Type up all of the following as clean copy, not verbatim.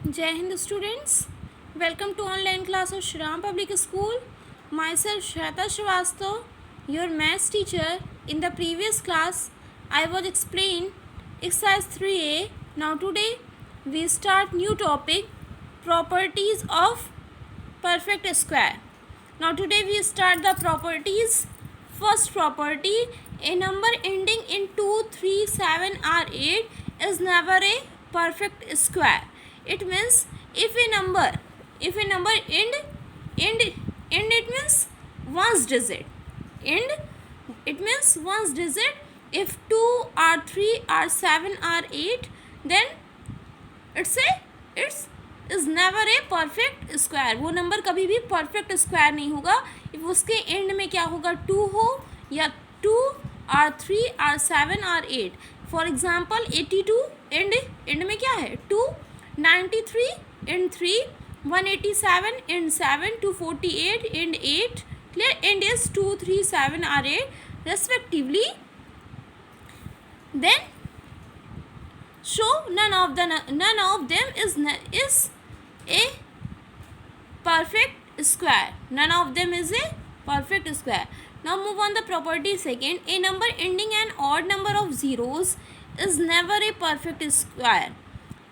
Jai Hind students, welcome to online class of Shriram Public School. Myself Shweta Srivastav, your maths teacher. In the previous class, I was explained exercise 3A. Now today we start new topic, properties of perfect square. Now today we start the properties. First property, a number ending in 2, 3, 7 or 8 is never a perfect square. It means if a number end it means one's digit. End it means one's digit. If 2 or 3 or 7 or 8, then it's is never a perfect square. वो number कभी भी perfect square नहीं होगा if उसके and में क्या होगा 2 हो या 2 और 3 और 7 और 8. फॉर एग्जाम्पल 82 एंड में क्या है 2, 93 and 3, 187 and 7, 248 and 8. Clear. And is 2, 3, 7 और 8 respectively. Then show none of them is a perfect square. None of them is a perfect square. Now move on the property second. A number ending an odd number of zeros is never a perfect square.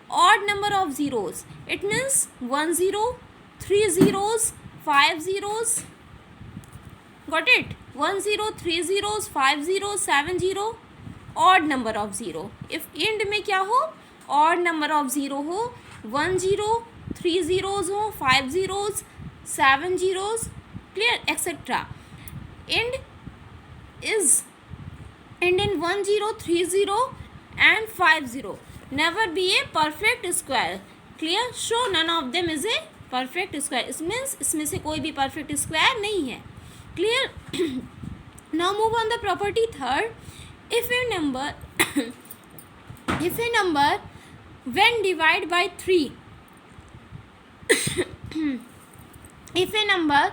Odd number of zeros. It means 1 0, 3 zeros, 5 zeros. Got it? 1 0, 3 zeros, 5 zeros, 7 0. Odd number of zero. If end में क्या हो odd number of zero हो 1 0, 3 zeros हो 5 zeros, 7 zeros. Clear, etc. End in 1 0, 3 0 and 5 0. Never be a perfect square. Clear. Show none of them is a perfect square. इसमें से कोई भी perfect square नहीं है. Clear. Now move on the property third. If a number when divided by 3 if a number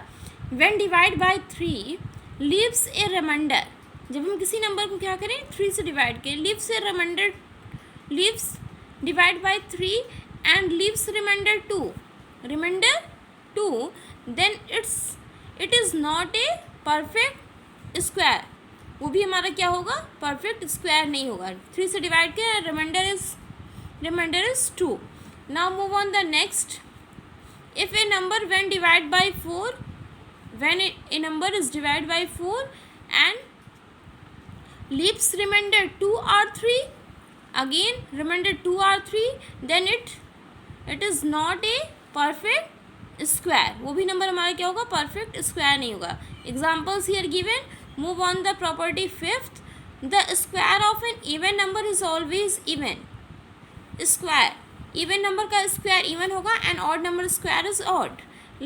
when divided by 3 leaves a remainder. जब हम किसी number को क्या करें 3 से डिवाइड करें, leaves a remainder, leaves divide by 3 and leaves remainder 2, then it is not a perfect square. वो भी हमारा क्या होगा परफेक्ट स्क्वायर नहीं होगा. 3 से डिवाइड किया remainder is 2. Now move on the next. If a number when divide by 4 when a number is divide by 4 and leaves remainder 2 और 3, अगेन रिमाइंडर 2 और 3, then it is not a perfect square. वो भी number हमारा क्या होगा perfect square नहीं होगा. Examples here given. Move on the property fifth. The square of an even number is always even. Square. Even number का square even होगा and odd number square is odd.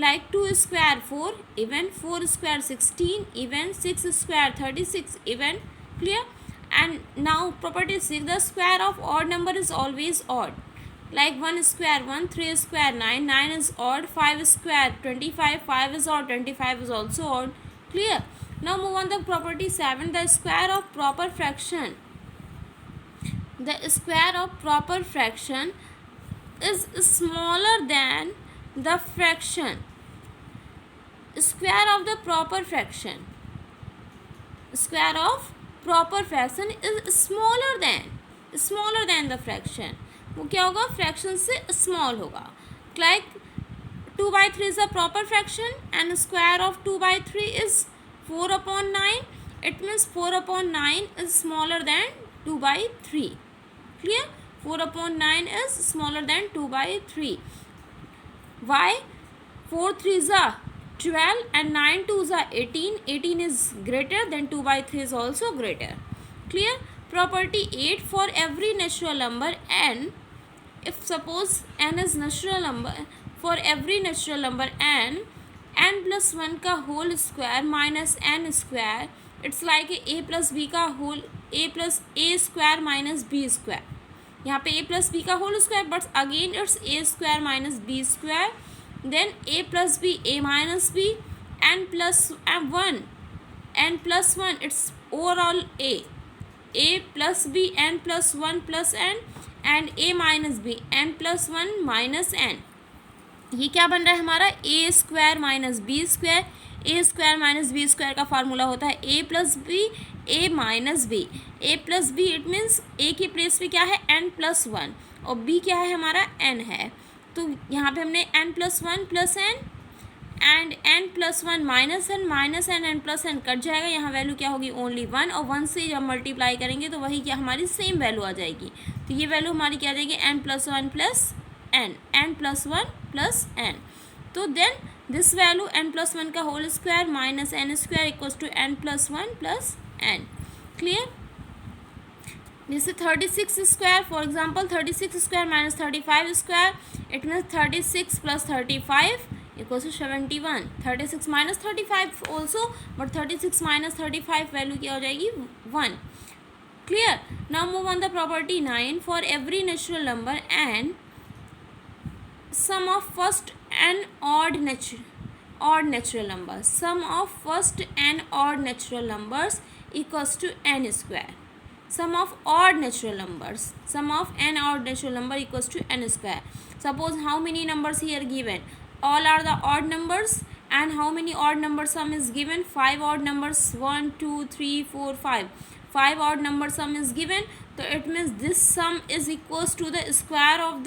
Like 2 square 4 even, 4 square 16 even, 6 square 36 even. Clear? And now property 6. The square of odd number is always odd. Like 1 square 1, 3 square 9, 9 is odd, 5 square 25, 5 is odd, 25 is also odd. Clear? Now move on the property 7. The square of proper fraction. The square of proper fraction is smaller than the fraction. Square of the proper fraction. Square of proper fraction is smaller than the fraction. वो क्या होगा fraction से small होगा. Like 2 by 3 is a proper fraction and square of 2 by 3 is 4 upon 9. It means 4 upon 9 is smaller than 2 by 3. Clear? 4 upon 9 is smaller than 2 by 3. Why? 4 3s are 12 and 9 2s are 18. 18 is greater than 2 by 3 is also greater. Clear? Property 8. For every natural number n, if suppose n is natural number, for every natural number n plus 1 का whole square minus n square, it's like a plus B का whole a plus A square minus B square. यहाँ पे a plus B का whole square but again it's a square minus B square. Then a plus B a minus B n plus 1 it's overall a plus B n plus 1 plus n and A minus B, N plus one minus N, ये क्या बन रहा है हमारा A square minus B square. A square minus B square का formula होता है A plus B, A minus B. A plus B it means A की प्लेस पे क्या है एन प्लस वन, और बी क्या है हमारा एन है, तो यहाँ पे हमने N plus one plus N and N plus one minus N N plus N cut जाएगा, यहाँ वैल्यू क्या होगी ओनली वन, और वन से जब मल्टीप्लाई करेंगे तो वही क्या हमारी सेम वैल्यू आ जाएगी। तो ये वैल्यू हमारी क्या आ जाएगी N plus one plus N, N plus one plus N. तो then this value N plus one का whole square minus N square equals to N plus one plus N. Clear. जैसे 36 square, for example 36 square minus 35 square, it means 36 plus 35 equals to 71। 36 minus 35 also, but 36 minus 35 value क्या हो जाएगी 1। Clear. Now move on the property 9, for every natural number and sum of first and odd natural numbers, sum of first and odd natural numbers equals to n square, sum of odd natural numbers, sum of n odd natural number equals to n square. Suppose how many numbers here given, all are the odd numbers, and how many odd number sum is given, 5 odd numbers, 1 2 3 4 5 odd number sum is given, so it means this sum is equals to the square of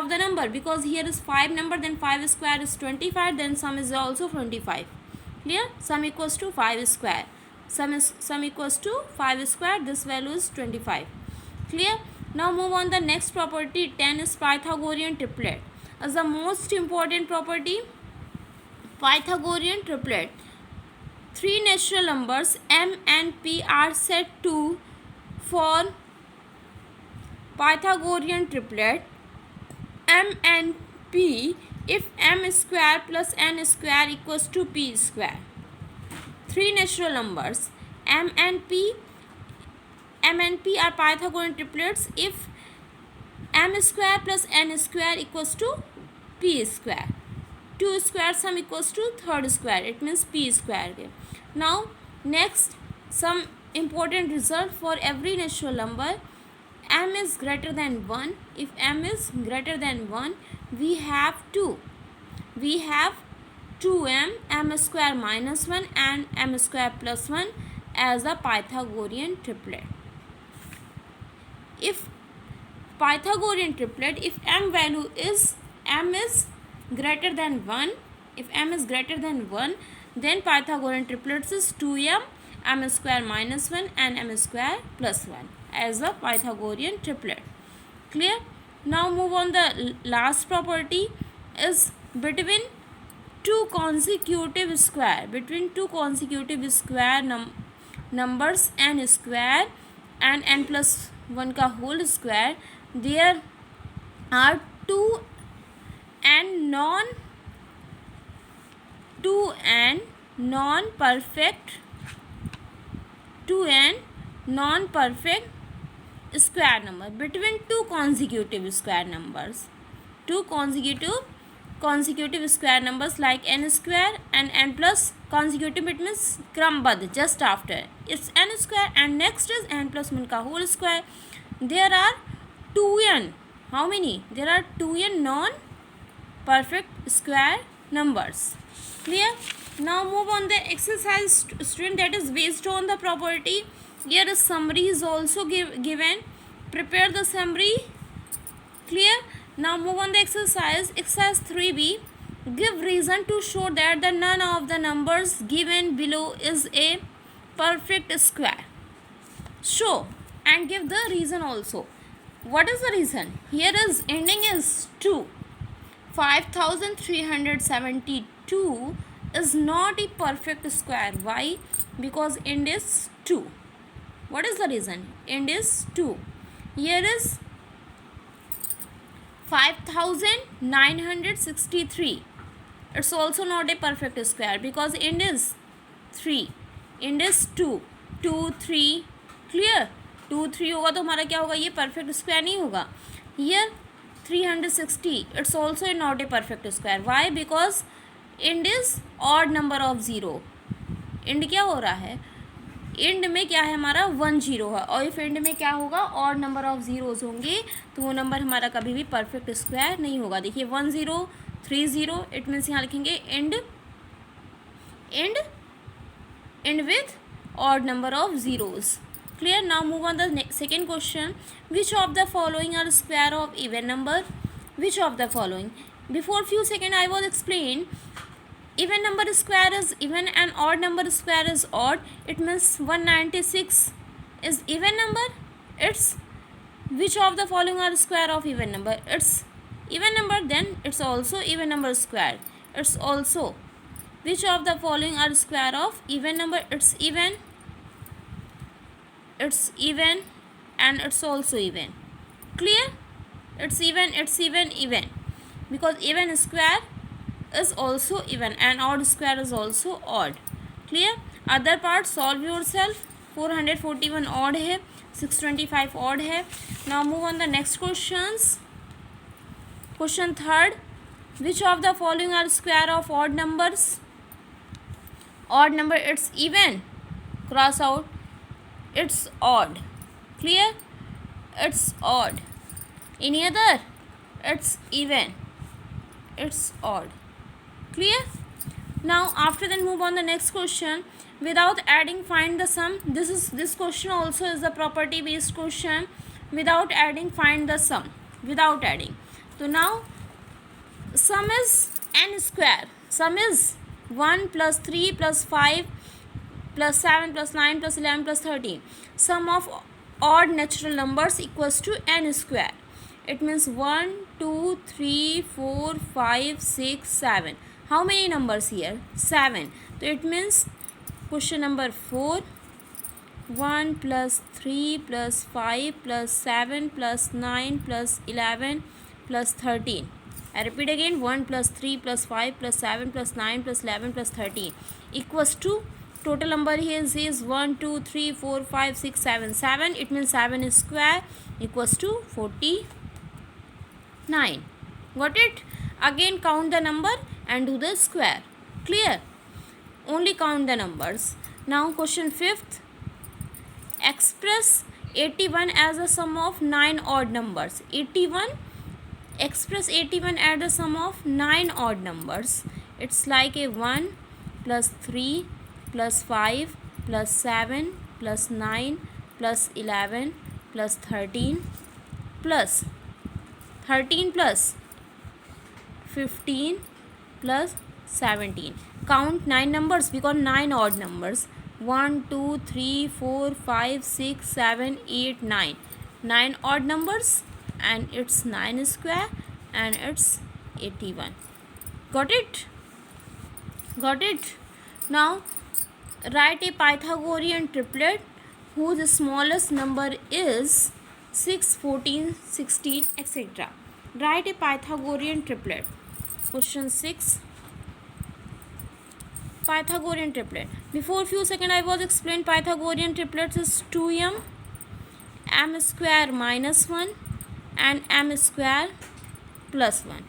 the number, because here is 5 number, then 5 square is 25, then sum is also 25. Clear. Sum equals to 5 square, sum equals to 5 square, this value is 25. Clear. Now move on the next property 10 is Pythagorean triplet. As the most important property, Pythagorean triplet, three natural numbers m and p are set to form Pythagorean triplet m and p if m square plus n square equals to p square. Three natural numbers m and p are Pythagorean triplets if m square plus n square equals to p square. 2 square sum equals to third square, it means p square. Now next some important result for every natural number, m is greater than 1. If m is greater than 1, we have 2m, m square minus 1 and m square plus 1 as the Pythagorean triplet. If Pythagorean triplet, if m is greater than 1, if m is greater than 1, then Pythagorean triplets is 2m, m square minus 1 and m square plus 1 as a Pythagorean triplet. Clear. Now move on the last property is between two consecutive square, numbers n square and n plus 1 का whole square, there are two and non-perfect square number between two consecutive square numbers. Two consecutive square numbers like n square and n plus consecutive, it means क्रमबद्ध, just after it's n square and next is n plus 1 का whole square. There are 2n, how many? There are 2n non-perfect square numbers. Clear. Now move on the exercise student, that is based on the property. Here a summary is also given. Prepare the summary. Clear. Now move on the exercise 3b. Give reason to show that the none of the numbers given below is a perfect square. Show and give the reason also. What is the reason? Here is ending is 2. 5372 is not a perfect square. Why? Because end is 2. What is the reason? End is 2. Here is 5963. It's also not a perfect square because end is 3. End is 2. 2 3. Clear. 2 3 होगा तो हमारा क्या होगा, ये perfect square नहीं होगा. Here 360. It's also not a perfect square. Why? Because end is odd number of 0. End क्या हो रहा है? एंड में क्या है हमारा 1 0 है, और इफ एंड में क्या होगा ऑड नंबर ऑफ जीरोज होंगे तो वो नंबर हमारा कभी भी परफेक्ट स्क्वायर नहीं होगा। देखिए 1 0 3 0, इट मीन्स यहाँ लिखेंगे and with odd number of zeros. Clear? Now move on the second question. Which of the following are square of even number? Which of the following? Before few seconds I was explained even number square is even and odd number square is odd. It means 196 is even number. It's which of the following are square of even number? It's even number, then it's also even number square. It's also which of the following are square of even number? It's even and it's also even. Clear? It's even because even square is also even and odd square is also odd. Clear? Other part solve yourself. 441 odd है, 625 odd है. Now move on the next questions. Question third. Which of the following are square of odd numbers? Odd number, it's even. Cross out. It's odd. Clear? It's odd. Any other? It's even. It's odd. Clear? Now after then move on the next question. Without adding find the sum. This question also is a property based question. Without adding find the sum. Without adding. So now sum is n square. Sum is 1 plus 3 plus 5 plus 7 plus 9 plus 11 plus 13. Sum of odd natural numbers equals to n square. It means 1 2 3 4 5 6 7. How many numbers here? 7. So it means question number 4, 1 plus 3 plus 5 plus 7 plus 9 plus 11 plus 13. I repeat again, 1 plus 3 plus 5 plus 7 plus 9 plus 11 plus 13 equals to total number here is 1 2 3 4 5 6 7. 7, it means 7 is square equals to 49. Got it? Again count the number and do the square. Clear? Only count the numbers. Now question 5th. Express 81 as a sum of 9 odd numbers. 81. Express 81 as the sum of 9 odd numbers. It's like a 1 plus 3 plus 5 plus 7 plus 9 plus 11 plus 13 plus 15 plus 17. Count 9 numbers because 9 odd numbers. 1 2 3 4 5 6 7 8 9. 9 odd numbers and it's 9 square and it's 81. Got it? Got it? Now write a Pythagorean triplet whose smallest number is 6, 14, 16, etc. Write a Pythagorean triplet. Question 6. Pythagorean triplet. Before few seconds I was explained Pythagorean triplets is 2m square minus 1 and m square plus 1.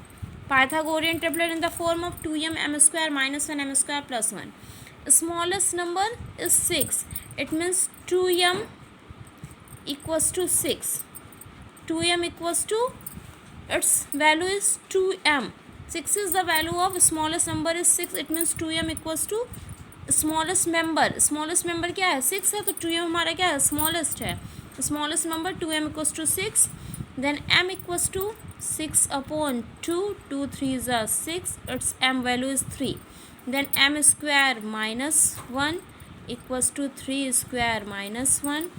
Pythagorean triplet in the form of 2m square minus 1 m square plus 1. Smallest number is 6. It means 2m equals to 6. 2m equals to, its value is 2m. 6 is the value of smallest number is 6. It means 2m equals to smallest member. Smallest member क्या है? 6 है, तो 2m हमारा क्या है? Smallest है. Smallest number 2m equals to 6. Then m equals to 6 upon 2. 2 3s are 6. Its m value is 3. Then m square minus 1 equals to 3 square minus 1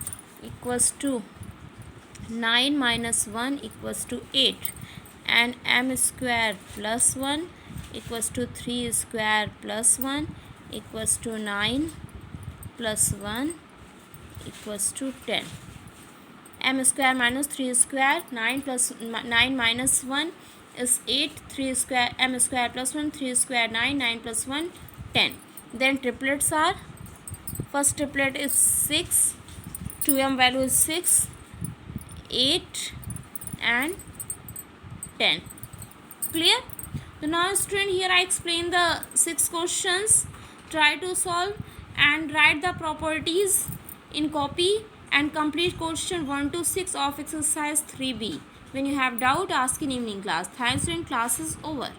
equals to 9 minus 1 equals to 8. And m square plus 1 equals to 3 square plus 1 equals to 9 plus 1 equals to 10. M square minus 3 square, 9 minus 1 is 8, 3 square, m square plus 1, 3 square 9, 9 plus 1 10. Then triplets are, first triplet is 6, 2m value is 6, 8 and 10. Clear? So now student, here I explain the 6 questions. Try to solve and write the properties in copy and complete question 1 to 6 of exercise 3B. When you have doubt, ask in evening class. Thanks, and class is over.